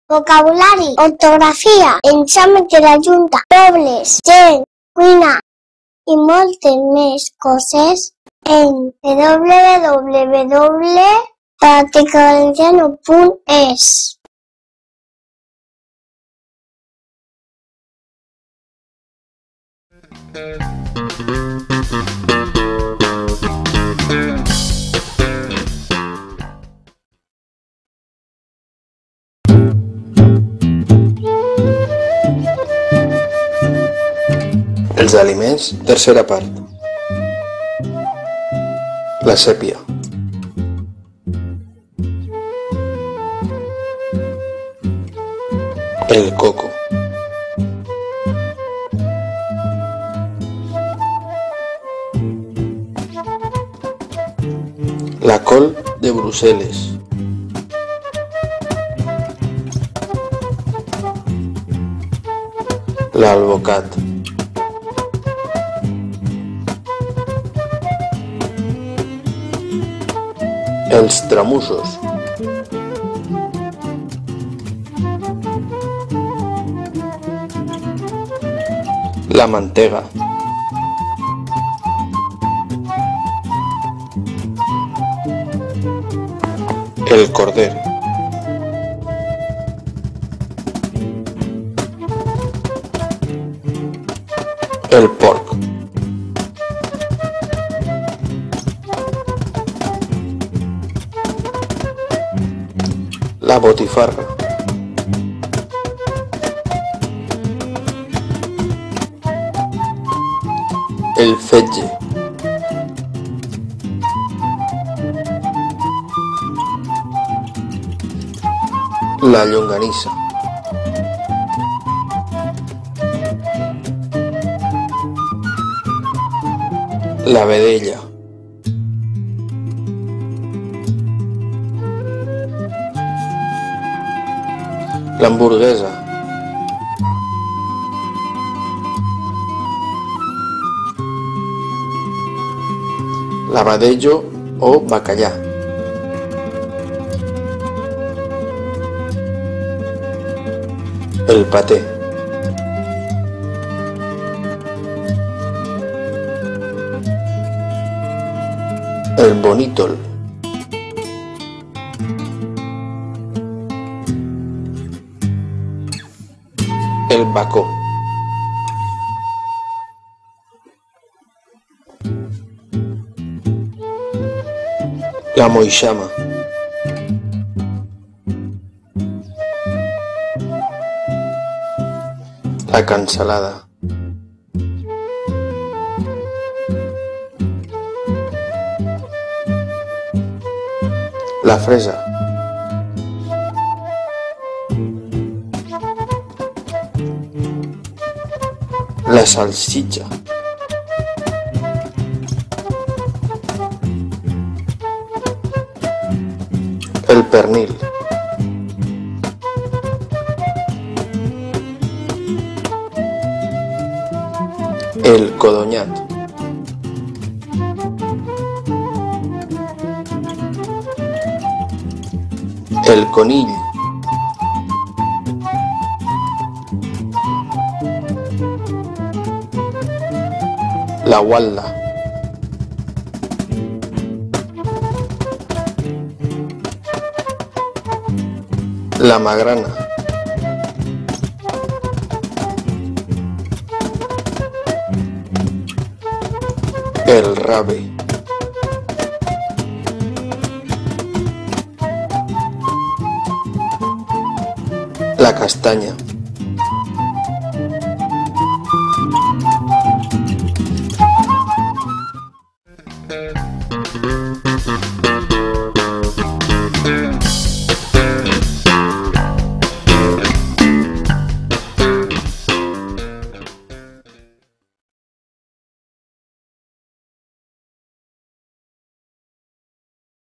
vocabulari, ortografia, examen de la Junta, dobles, gent, cuina i moltes més coses en www.praticavalenciano.es. Els aliments, tercera part. La sèpia. El coco. La col de Brussel·les. L'alvocat. Els tramussos. La mantega. El corder. El porc. La botifarra. El fetge. La llonganissa. La vedella. L'hamburguesa. L'abadejo o bacallà. El paté. El bonítol. El bacó. La moixama. La cansalada. La fresa. La salsitxa. El pernil. El codonyat. El conill. La gualda. La magrana. El rave. La castaña.